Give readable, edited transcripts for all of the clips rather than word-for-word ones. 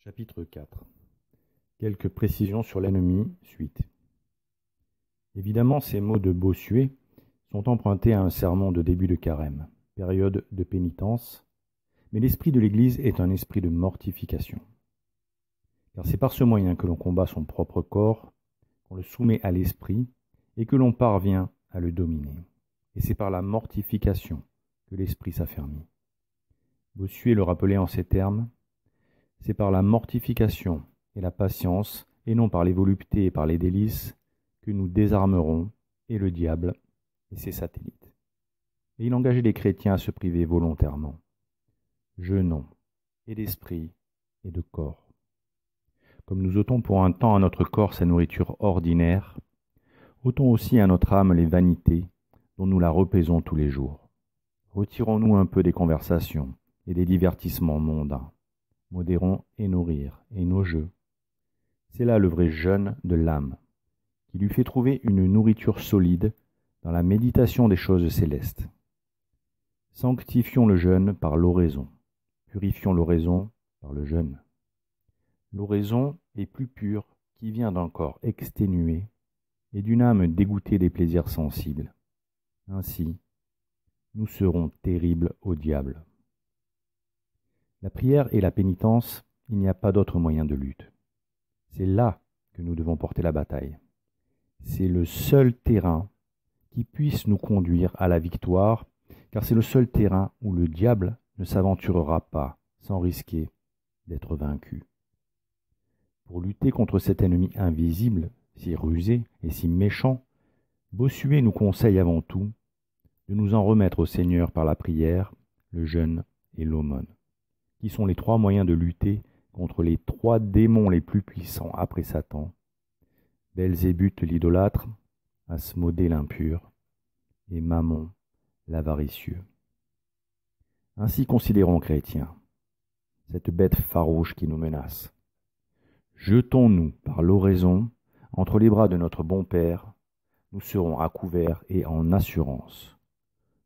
Chapitre 4. Quelques précisions sur l'ennemi, suite. Évidemment, ces mots de Bossuet sont empruntés à un sermon de début de carême, période de pénitence, mais l'esprit de l'Église est un esprit de mortification. Car c'est par ce moyen que l'on combat son propre corps, qu'on le soumet à l'esprit et que l'on parvient à le dominer. Et c'est par la mortification que l'esprit s'affermit. Bossuet le rappelait en ces termes: c'est par la mortification et la patience, et non par les voluptés et par les délices, que nous désarmerons et le diable et ses satellites. Et il engageait les chrétiens à se priver volontairement, jeûnant, et d'esprit et de corps. Comme nous ôtons pour un temps à notre corps sa nourriture ordinaire, ôtons aussi à notre âme les vanités dont nous la repaisons tous les jours. Retirons-nous un peu des conversations et des divertissements mondains. Modérons et nos rires et nos jeux. C'est là le vrai jeûne de l'âme, qui lui fait trouver une nourriture solide dans la méditation des choses célestes. Sanctifions le jeûne par l'oraison, purifions l'oraison par le jeûne. L'oraison est plus pure qui vient d'un corps exténué et d'une âme dégoûtée des plaisirs sensibles. Ainsi, nous serons terribles au diable. La prière et la pénitence, il n'y a pas d'autre moyen de lutte. C'est là que nous devons porter la bataille. C'est le seul terrain qui puisse nous conduire à la victoire, car c'est le seul terrain où le diable ne s'aventurera pas sans risquer d'être vaincu. Pour lutter contre cet ennemi invisible, si rusé et si méchant, Bossuet nous conseille avant tout de nous en remettre au Seigneur par la prière, le jeûne et l'aumône, qui sont les trois moyens de lutter contre les trois démons les plus puissants après Satan: Belzébuth l'idolâtre, Asmodée l'impur et Mammon l'avaricieux. Ainsi considérons, chrétiens, cette bête farouche qui nous menace. Jetons-nous par l'oraison entre les bras de notre bon Père, nous serons à couvert et en assurance.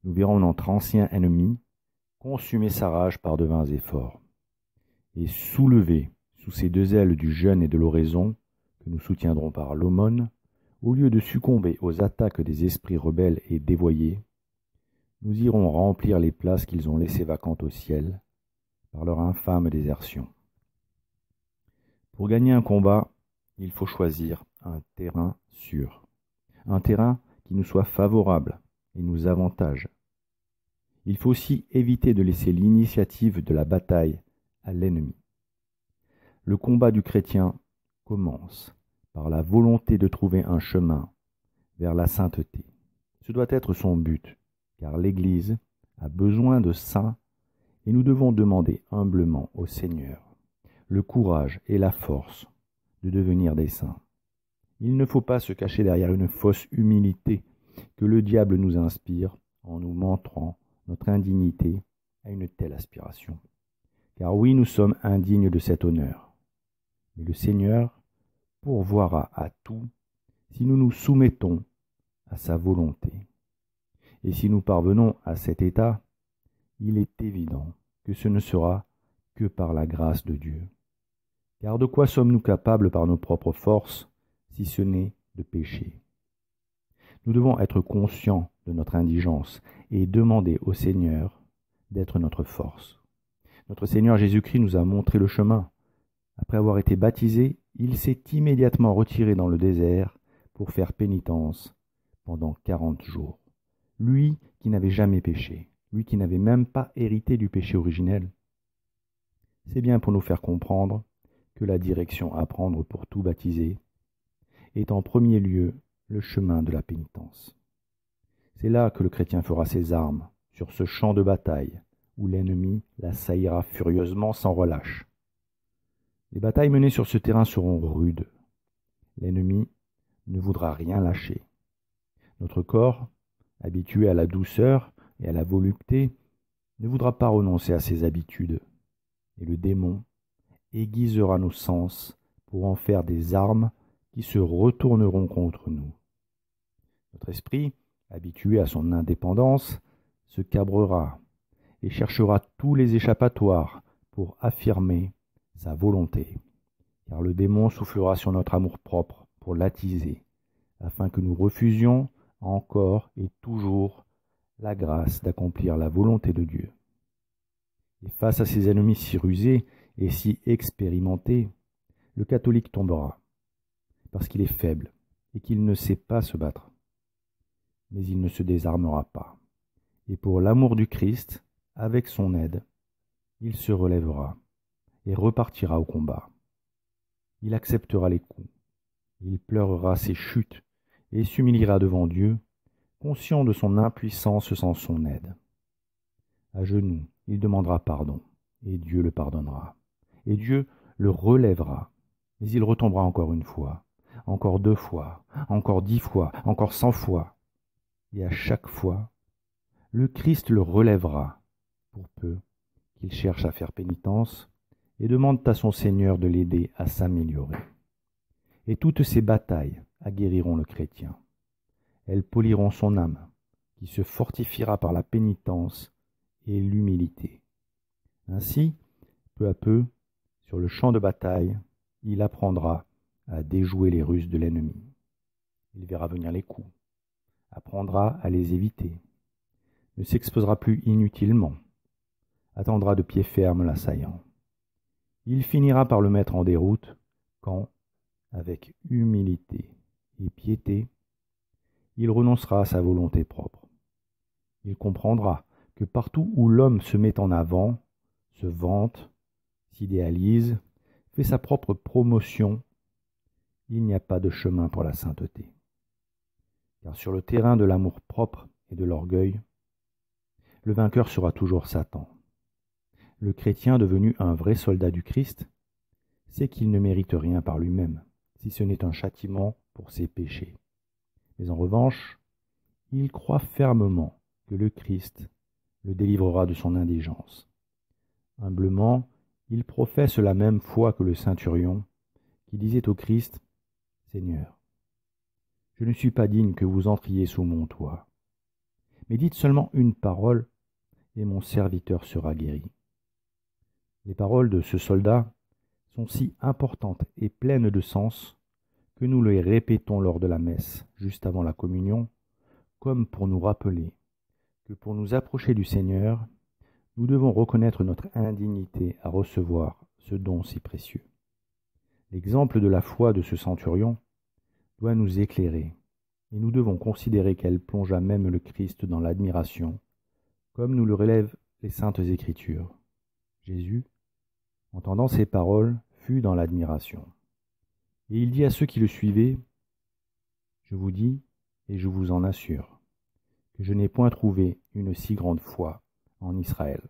Nous verrons notre ancien ennemi consumer sa rage par de vains efforts, et soulever sous ces deux ailes du jeûne et de l'oraison, que nous soutiendrons par l'aumône, au lieu de succomber aux attaques des esprits rebelles et dévoyés, nous irons remplir les places qu'ils ont laissées vacantes au ciel par leur infâme désertion. Pour gagner un combat, il faut choisir un terrain sûr, un terrain qui nous soit favorable et nous avantage. Il faut aussi éviter de laisser l'initiative de la bataille à l'ennemi. Le combat du chrétien commence par la volonté de trouver un chemin vers la sainteté. Ce doit être son but, car l'Église a besoin de saints et nous devons demander humblement au Seigneur le courage et la force de devenir des saints. Il ne faut pas se cacher derrière une fausse humilité que le diable nous inspire en nous montrant notre indignité à une telle aspiration. Car oui, nous sommes indignes de cet honneur. Mais le Seigneur pourvoira à tout si nous nous soumettons à sa volonté. Et si nous parvenons à cet état, il est évident que ce ne sera que par la grâce de Dieu. Car de quoi sommes-nous capables par nos propres forces, si ce n'est de pécher? Nous devons être conscients de notre indigence et demander au Seigneur d'être notre force. Notre Seigneur Jésus-Christ nous a montré le chemin. Après avoir été baptisé, il s'est immédiatement retiré dans le désert pour faire pénitence pendant 40 jours. Lui qui n'avait jamais péché, lui qui n'avait même pas hérité du péché originel. C'est bien pour nous faire comprendre que la direction à prendre pour tout baptisé est en premier lieu le chemin de la pénitence. C'est là que le chrétien fera ses armes, sur ce champ de bataille, où l'ennemi l'assaillira furieusement sans relâche. Les batailles menées sur ce terrain seront rudes. L'ennemi ne voudra rien lâcher. Notre corps, habitué à la douceur et à la volupté, ne voudra pas renoncer à ses habitudes. Et le démon aiguisera nos sens pour en faire des armes qui se retourneront contre nous. Notre esprit, habitué à son indépendance, se cabrera et cherchera tous les échappatoires pour affirmer sa volonté, car le démon soufflera sur notre amour-propre pour l'attiser, afin que nous refusions encore et toujours la grâce d'accomplir la volonté de Dieu. Et face à ses ennemis si rusés et si expérimentés, le catholique tombera, parce qu'il est faible et qu'il ne sait pas se battre. Mais il ne se désarmera pas. Et pour l'amour du Christ, avec son aide, il se relèvera et repartira au combat. Il acceptera les coups, il pleurera ses chutes et s'humiliera devant Dieu, conscient de son impuissance sans son aide. À genoux, il demandera pardon, et Dieu le pardonnera. Et Dieu le relèvera, mais il retombera encore une fois, encore 2 fois, encore 10 fois, encore 100 fois. Et à chaque fois, le Christ le relèvera, pour peu qu'il cherche à faire pénitence, et demande à son Seigneur de l'aider à s'améliorer. Et toutes ces batailles aguerriront le chrétien. Elles poliront son âme, qui se fortifiera par la pénitence et l'humilité. Ainsi, peu à peu, sur le champ de bataille, il apprendra à déjouer les ruses de l'ennemi. Il verra venir les coups, apprendra à les éviter, ne s'exposera plus inutilement, attendra de pied ferme l'assaillant. Il finira par le mettre en déroute quand, avec humilité et piété, il renoncera à sa volonté propre. Il comprendra que partout où l'homme se met en avant, se vante, s'idéalise, fait sa propre promotion, il n'y a pas de chemin pour la sainteté. Car sur le terrain de l'amour-propre et de l'orgueil, le vainqueur sera toujours Satan. Le chrétien devenu un vrai soldat du Christ sait qu'il ne mérite rien par lui-même, si ce n'est un châtiment pour ses péchés. Mais en revanche, il croit fermement que le Christ le délivrera de son indigence. Humblement, il professe la même foi que le centurion, qui disait au Christ, « Seigneur, je ne suis pas digne que vous entriez sous mon toit, mais dites seulement une parole, et mon serviteur sera guéri. » Les paroles de ce soldat sont si importantes et pleines de sens que nous les répétons lors de la messe, juste avant la communion, comme pour nous rappeler que pour nous approcher du Seigneur, nous devons reconnaître notre indignité à recevoir ce don si précieux. L'exemple de la foi de ce centurion doit nous éclairer, et nous devons considérer qu'elle plongea même le Christ dans l'admiration, comme nous le relèvent les saintes Écritures. Jésus, entendant ces paroles, fut dans l'admiration. Et il dit à ceux qui le suivaient, « Je vous dis, et je vous en assure, que je n'ai point trouvé une si grande foi en Israël. »